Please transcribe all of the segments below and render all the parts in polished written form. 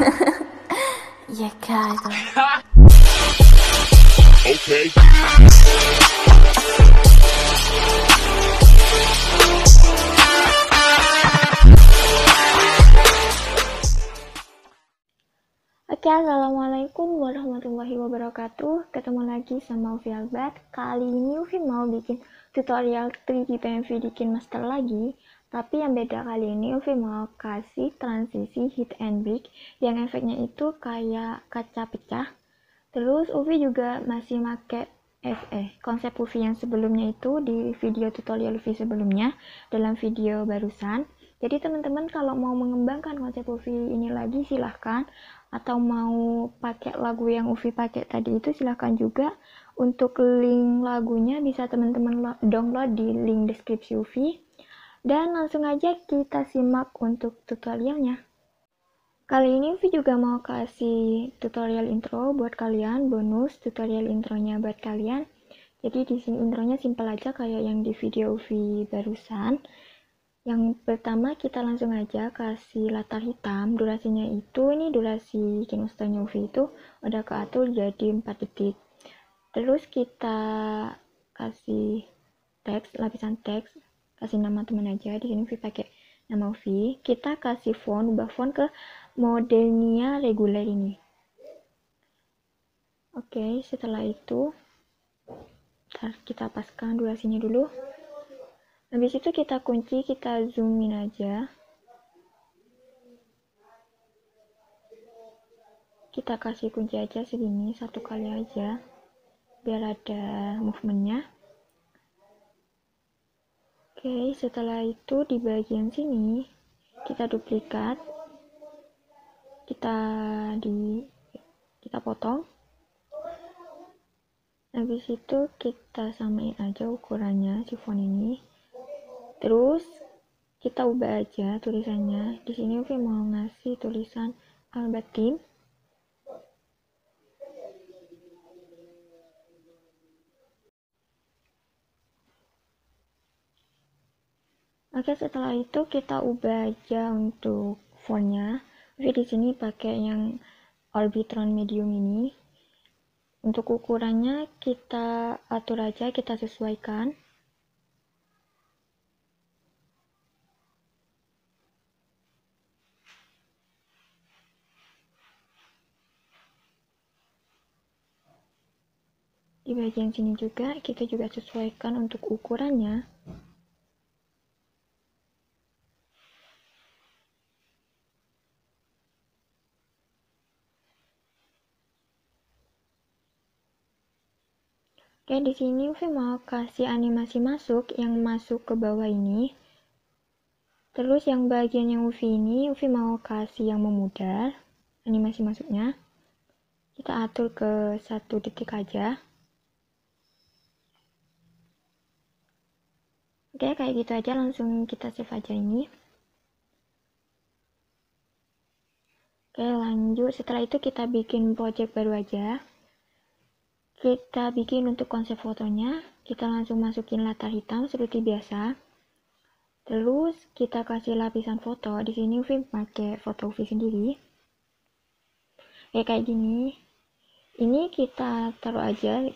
Ya cago. Okay. Oke, assalamualaikum warahmatullahi wabarakatuh. Ketemu lagi sama Ufi Albat. Kali ini Ufi mau bikin tutorial 3D PMV bikin master lagi. Tapi yang beda kali ini Ufi mau kasih transisi hit and break yang efeknya itu kayak kaca pecah. Terus Ufi juga masih pakai konsep Ufi yang sebelumnya itu di video tutorial Ufi sebelumnya dalam video barusan. Jadi teman-teman kalau mau mengembangkan konsep Ufi ini lagi silahkan, atau mau pakai lagu yang Ufi pakai tadi itu silahkan juga. Untuk link lagunya bisa teman-teman download di link deskripsi Ufi. Dan langsung aja kita simak untuk tutorialnya. Kali ini Ufi juga mau kasih tutorial intro buat kalian, bonus tutorial intronya buat kalian. Jadi di sini intronya simpel aja kayak yang di video Ufi barusan. Yang pertama kita langsung aja kasih latar hitam. Durasinya itu, ini durasi Kinostone Ufi itu udah keatur jadi 4 detik. Terus kita kasih teks, lapisan teks, kasih nama teman aja. Di sini Ufi pakai nama Ufi. Kita kasih font, ubah font ke modelnya reguler ini. Oke, setelah itu kita paskan durasinya dulu. Habis itu kita kunci, kita zoomin aja. Kita kasih kunci aja segini, satu kali aja, biar ada movementnya. Oke, setelah itu di bagian sini, kita duplikat. Kita potong. Habis itu kita samain aja ukurannya si font ini. Terus kita ubah aja tulisannya. Di sini Ufi mau ngasih tulisan Albat Team. Oke, setelah itu kita ubah aja untuk fontnya. Ufi di sini pakai yang Orbitron medium ini. Untuk ukurannya kita atur aja, kita sesuaikan. Di bagian sini juga kita juga sesuaikan untuk ukurannya. Oke, di sini Ufi mau kasih animasi masuk yang masuk ke bawah ini. Terus yang bagian yang Ufi ini Ufi mau kasih yang memudar animasi masuknya. Kita atur ke 1 detik aja. Oke, kayak gitu aja, langsung kita save aja ini. Oke, lanjut. Setelah itu kita bikin project baru aja. Kita bikin untuk konsep fotonya, kita langsung masukin latar hitam seperti biasa. Terus kita kasih lapisan foto. Di sini Ufi pakai foto Ufi sendiri. Kayak gini. Ini kita taruh aja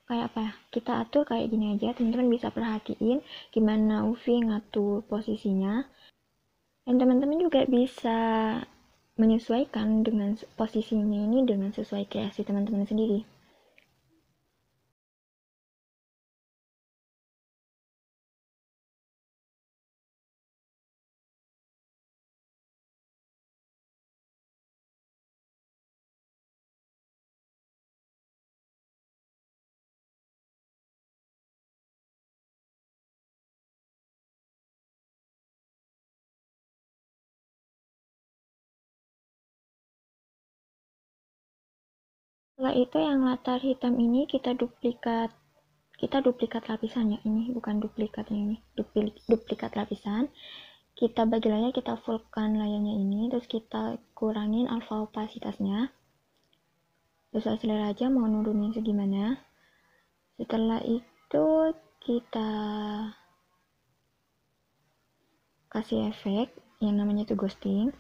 kayak apa? Kita atur kayak gini aja. Teman-teman bisa perhatiin gimana Ufi ngatur posisinya. Dan teman-teman juga bisa menyesuaikan dengan posisinya ini dengan sesuai kreasi teman-teman sendiri. Setelah itu yang latar hitam ini kita duplikat lapisannya. Ini bukan duplikat ini, duplikat lapisan. Kita bagi layar, kita fullkan layarnya ini, terus kita kurangin alpha opasitasnya. Terus selera aja mau nurunin segimana. Setelah itu kita kasih efek yang namanya itu ghosting.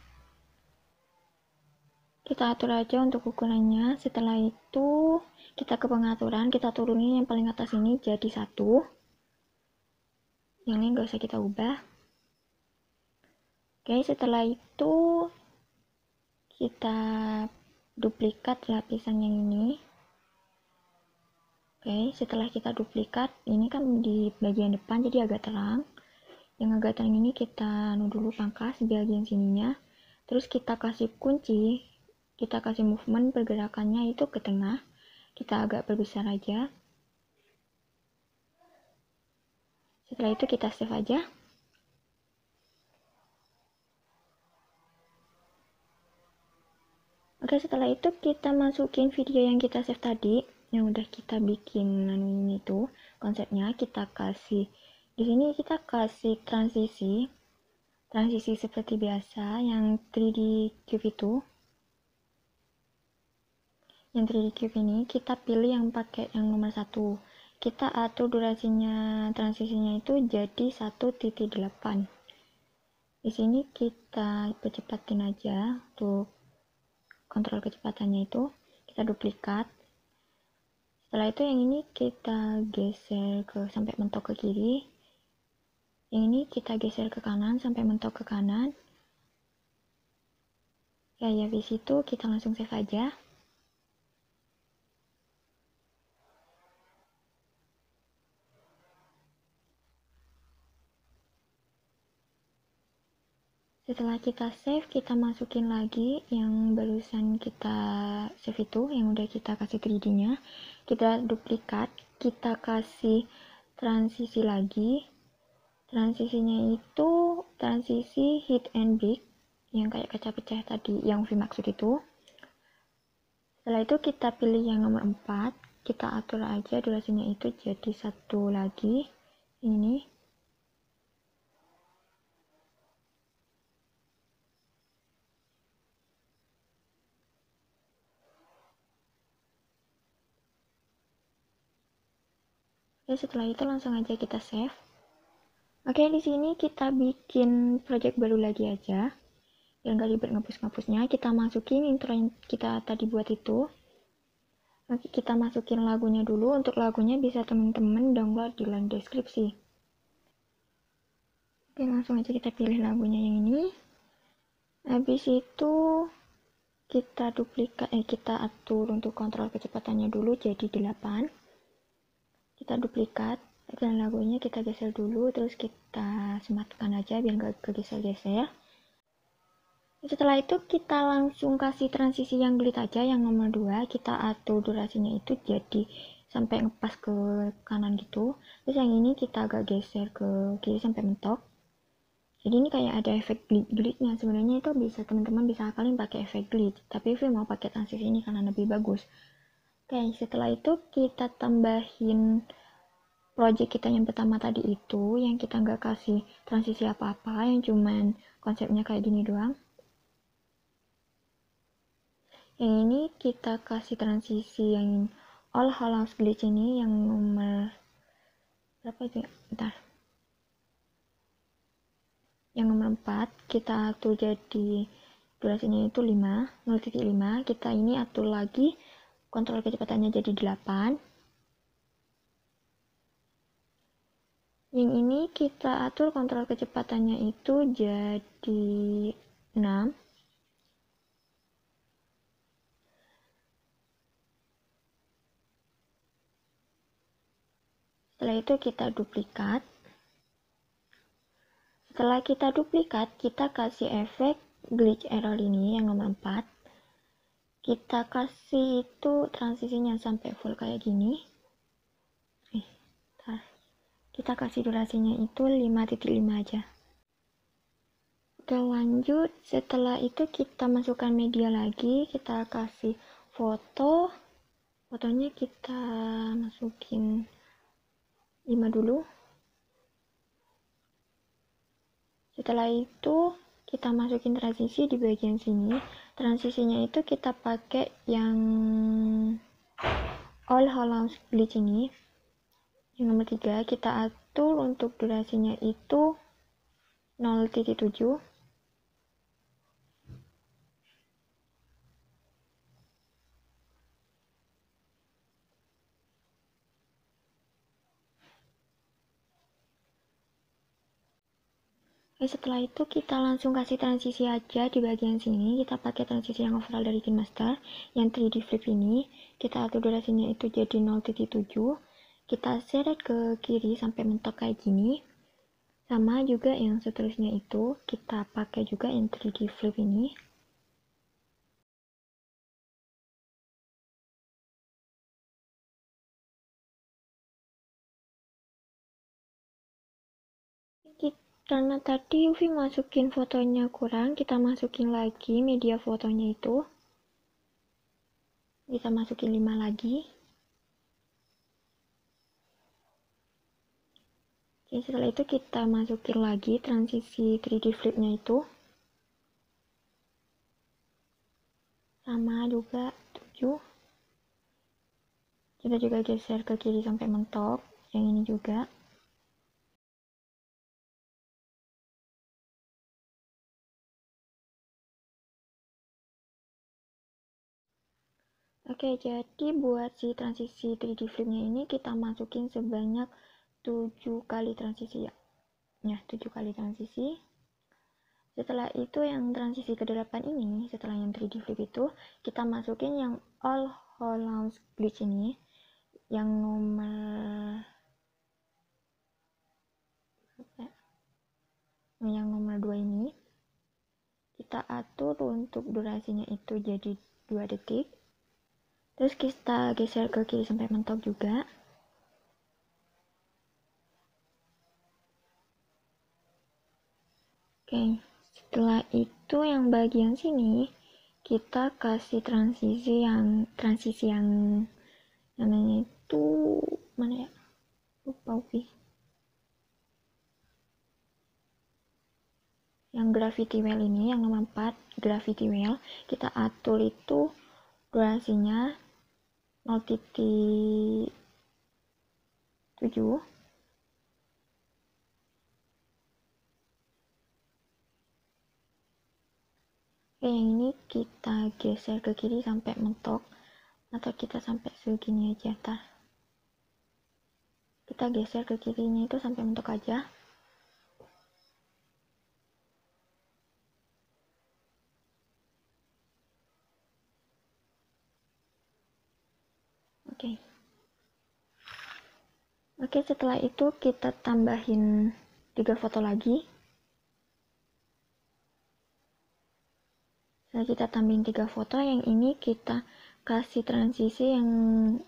Kita atur aja untuk ukurannya. Setelah itu kita ke pengaturan, kita turunin yang paling atas ini jadi 1. Yang lain gak usah kita ubah. Oke, setelah itu kita duplikat lapisan yang ini. Oke, setelah kita duplikat, ini kan di bagian depan jadi agak terang. Yang agak terang ini kita dulu pangkas di bagian sininya. Terus kita kasih kunci, kita kasih movement pergerakannya itu ke tengah. Kita agak perbesar aja. Setelah itu kita save aja. Oke, setelah itu kita masukin video yang kita save tadi, yang udah kita bikin ini tuh konsepnya. Kita kasih di sini, kita kasih transisi seperti biasa yang 3D cube itu. Yang 3D cube ini kita pilih yang pakai yang nomor 1. Kita atur durasinya transisinya itu jadi 1.8. Di sini kita percepatin aja untuk kontrol kecepatannya itu. Kita duplikat. Setelah itu yang ini kita geser sampai mentok ke kiri. Yang ini kita geser ke kanan sampai mentok ke kanan. Ya, habis itu kita langsung save aja. Setelah kita save, kita masukin lagi yang barusan kita save itu, yang udah kita kasih 3D-nya. Kita duplikat, kita kasih transisi lagi. Transisinya itu transisi hit and break, yang kayak kaca pecah tadi, yang V maksud itu. Setelah itu kita pilih yang nomor 4, kita atur aja durasinya itu jadi 1 lagi. Ini. Oke, setelah itu langsung aja kita save. Oke, di sini kita bikin project baru lagi aja. Biar nggak ribet ngapus-ngapusnya, kita masukin intro yang kita tadi buat itu. Oke, kita masukin lagunya dulu. Untuk lagunya bisa teman-teman download di link deskripsi. Oke, langsung aja kita pilih lagunya yang ini. Habis itu kita kita atur untuk kontrol kecepatannya dulu jadi 8. Kita duplikat dan lagunya kita geser dulu, terus kita sematkan aja biar nggak kegeser-geser. Setelah itu kita langsung kasih transisi yang glit aja, yang nomor 2. Kita atur durasinya itu jadi sampai ngepas ke kanan gitu. Terus yang ini kita agak geser ke kiri sampai mentok. Jadi ini kayak ada efek glitnya. Sebenarnya itu bisa teman-teman bisa akalin pakai efek glit, tapi Vivi mau pakai transisi ini karena lebih bagus. Oke, setelah itu kita tambahin project kita yang pertama tadi itu, yang kita nggak kasih transisi apa-apa, yang cuman konsepnya kayak gini doang. Yang ini kita kasih transisi yang all hallows glitch ini, yang nomor berapa itu ya? Bentar. Yang nomor 4 kita atur jadi durasinya itu 0.5. Kita ini atur lagi kontrol kecepatannya jadi 8. Yang ini kita atur kontrol kecepatannya itu jadi 6. Setelah itu kita duplikat. Setelah kita duplikat, kita kasih efek glitch error ini yang nomor 4. Kita kasih itu transisinya sampai full kayak gini. Kita kasih durasinya itu 5.5 aja. Oke, lanjut. Setelah itu kita masukkan media lagi. Kita kasih foto. Fotonya kita masukin 5 dulu. Setelah itu kita masukin transisi di bagian sini. Transisinya itu kita pakai yang all hallows glitch ini. Yang nomor 3 kita atur untuk durasinya itu 0.7. Oke, setelah itu kita langsung kasih transisi aja di bagian sini. Kita pakai transisi yang overall dari KineMaster yang 3D flip ini. Kita atur durasinya itu jadi 0,7. Kita seret ke kiri sampai mentok kayak gini. Sama juga yang seterusnya itu kita pakai juga yang 3D flip ini. Karena tadi Uvi masukin fotonya kurang, kita masukin lagi media fotonya itu. Kita masukin 5 lagi. Jadi setelah itu kita masukin lagi transisi 3D flipnya itu. Sama juga 7. Kita juga geser ke kiri sampai mentok. Yang ini juga. Oke, jadi buat si transisi 3D flipnya ini kita masukin sebanyak 7 kali transisi ya. Ya, 7 kali transisi. Setelah itu yang transisi ke-8 ini, setelah yang 3D flip itu, kita masukin yang all Hollands glitch ini, yang nomor yang nomor 2 ini. Kita atur untuk durasinya itu jadi 2 detik. Terus kita geser ke kiri sampai mentok juga. Oke, setelah itu yang bagian sini kita kasih transisi yang namanya itu mana ya? Lupa Upi. Yang gravity well ini, yang nomor 4 gravity well, kita atur itu durasinya 0,7. Oke, yang ini kita geser ke kiri sampai mentok, atau kita sampai segini aja. Kita geser ke kirinya itu sampai mentok aja. Oke, setelah itu kita tambahin 3 foto lagi. Setelah kita tambahin 3 foto, yang ini kita kasih transisi yang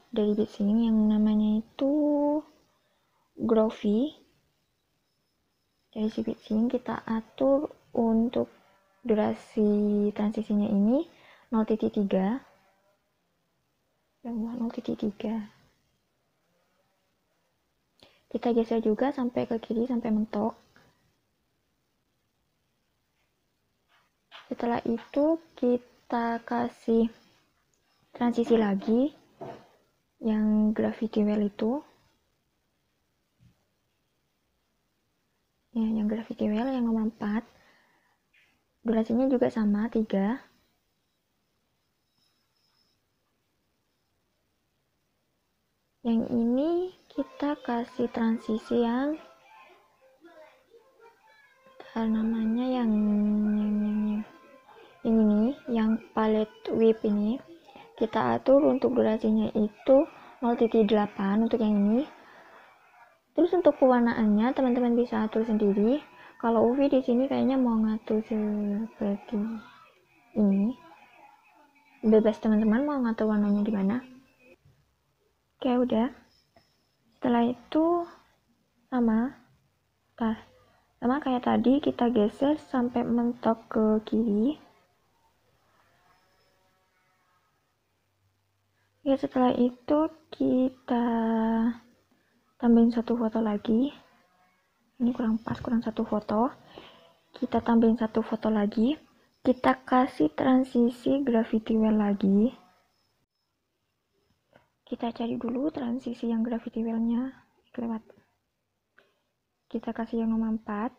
dari bit sini yang namanya itu Groovy. Dari si bit sini kita atur untuk durasi transisinya ini 0,3. Yang 0,3. Kita geser juga sampai ke kiri sampai mentok. Setelah itu kita kasih transisi lagi yang gravity well itu. Ya, yang gravity well yang nomor 4. Durasinya juga sama 3. Yang ini kita kasih transisi yang namanya yang ini, yang palette whip ini. Kita atur untuk durasinya itu 0,8 untuk yang ini. Terus untuk pewarnaannya teman-teman bisa atur sendiri. Kalau Uvi di sini kayaknya mau ngatur seperti ini. Bebas teman-teman mau ngatur warnanya di mana. Oke, udah. Setelah itu sama kayak tadi, kita geser sampai mentok ke kiri. Ya, setelah itu kita tambahin 1 foto lagi. Ini kurang pas, kurang 1 foto. Kita tambahin 1 foto lagi. Kita kasih transisi gravity well lagi. Kita cari dulu transisi yang gravity well-nya. Kelewat. Kita kasih yang nomor 4.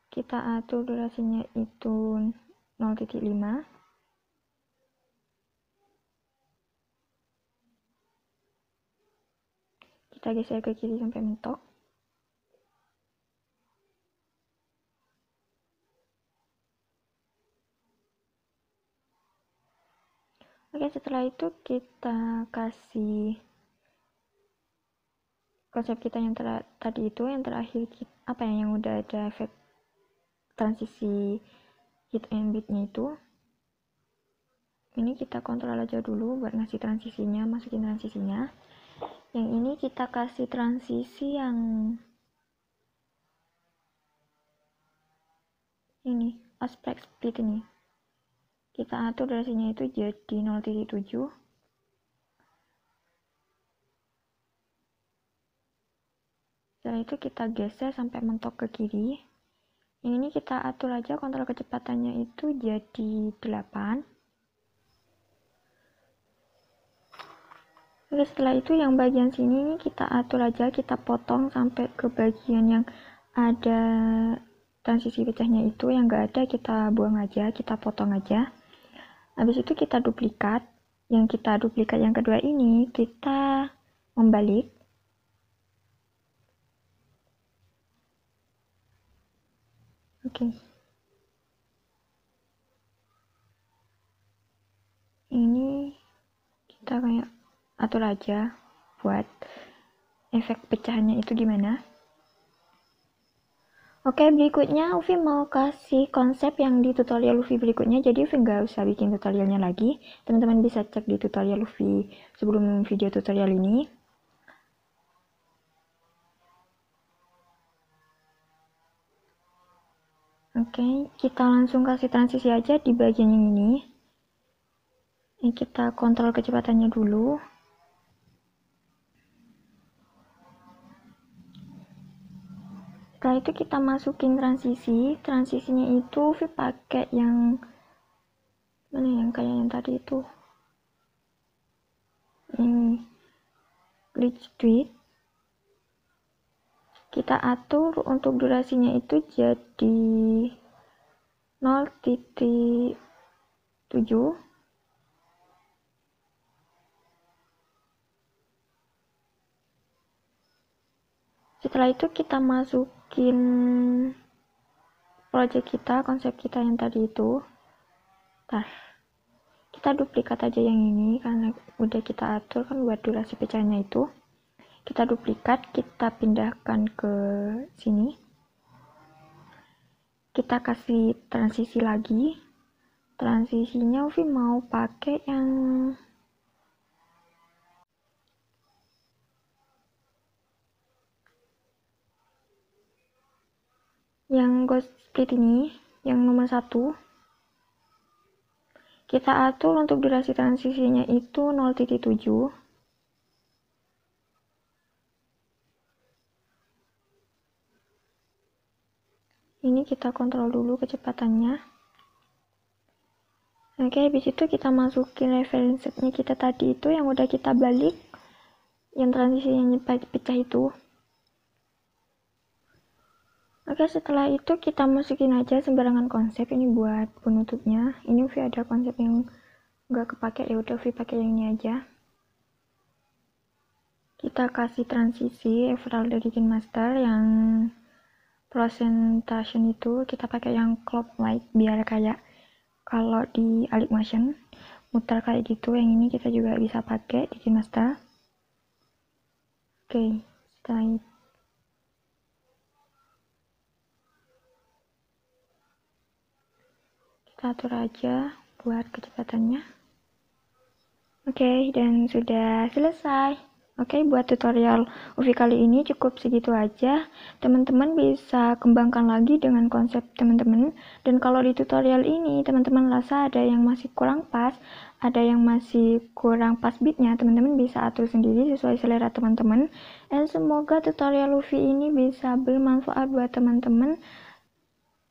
Kita atur durasinya itu 0,5. Kita geser ke kiri sampai mentok. Oke, setelah itu kita kasih konsep kita yang tadi itu, yang terakhir yang udah ada efek transisi hit and beat-nya itu. Ini kita kontrol aja dulu buat ngasih transisinya, masukin transisinya. Yang ini kita kasih transisi yang ini, aspect split ini. Kita atur durasinya itu jadi 0.7. Setelah itu kita geser sampai mentok ke kiri. Yang ini kita atur aja kontrol kecepatannya itu jadi 8. Oke, setelah itu yang bagian sini kita atur aja, kita potong sampai ke bagian yang ada transisi pecahnya itu. Yang nggak ada kita buang aja, kita potong aja. Habis itu kita duplikat. Yang kita duplikat yang kedua ini kita membalik. Oke. Ini kita kayak atur aja buat efek pecahannya itu gimana. Oke, berikutnya Uvi mau kasih konsep yang di tutorial Uvi berikutnya, jadi Uvi nggak usah bikin tutorialnya lagi. Teman-teman bisa cek di tutorial Uvi sebelum video tutorial ini. Oke, kita langsung kasih transisi aja di bagian yang ini. Ini kita kontrol kecepatannya dulu. Setelah itu kita masukin transisinya itu Uvi pakai yang mana, yang kayak yang tadi itu, ini glitch tweet. Kita atur untuk durasinya itu jadi 0.7. Setelah itu kita masukin project kita, konsep kita yang tadi itu. Kita duplikat aja yang ini karena udah kita atur kan buat durasi pecahnya itu. Kita duplikat, kita pindahkan ke sini. Kita kasih transisi lagi. Transisinya Uvi mau pakai yang ghost split ini, yang nomor 1. Kita atur untuk durasi transisinya itu 0.7. Ini kita kontrol dulu kecepatannya. Oke, habis itu kita masukin reference-nya kita tadi itu yang udah kita balik, yang transisinya pecah itu. Oke, setelah itu kita masukin aja sembarangan konsep. Ini buat penutupnya. Ini Uvi ada konsep yang nggak kepake, ya udah Uvi pakai yang ini aja. Kita kasih transisi Emerald dari Kin Master yang presentation itu kita pakai yang clockwise biar kayak kalau di Alik Motion muter kayak gitu. Yang ini kita juga bisa pakai di Kin Master. Oke, setelah itu kita atur aja buat kecepatannya. Oke, dan sudah selesai. Oke, buat tutorial Uvi kali ini cukup segitu aja. Teman-teman bisa kembangkan lagi dengan konsep teman-teman. Dan kalau di tutorial ini teman-teman rasa ada yang masih kurang pas, ada yang masih kurang pas beatnya, teman-teman bisa atur sendiri sesuai selera teman-teman. Dan semoga tutorial Uvi ini bisa bermanfaat buat teman-teman.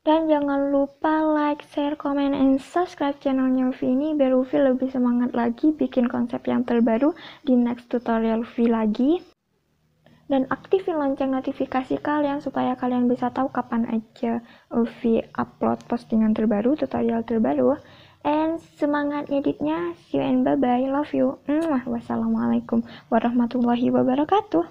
Dan jangan lupa like, share, comment, and subscribe channelnya Uvi ini biar Uvi lebih semangat lagi bikin konsep yang terbaru di next tutorial Uvi lagi. Dan aktifin lonceng notifikasi kalian supaya kalian bisa tahu kapan aja Uvi upload postingan terbaru, tutorial terbaru. And semangat editnya, see you and bye-bye, love you. Wassalamualaikum warahmatullahi wabarakatuh.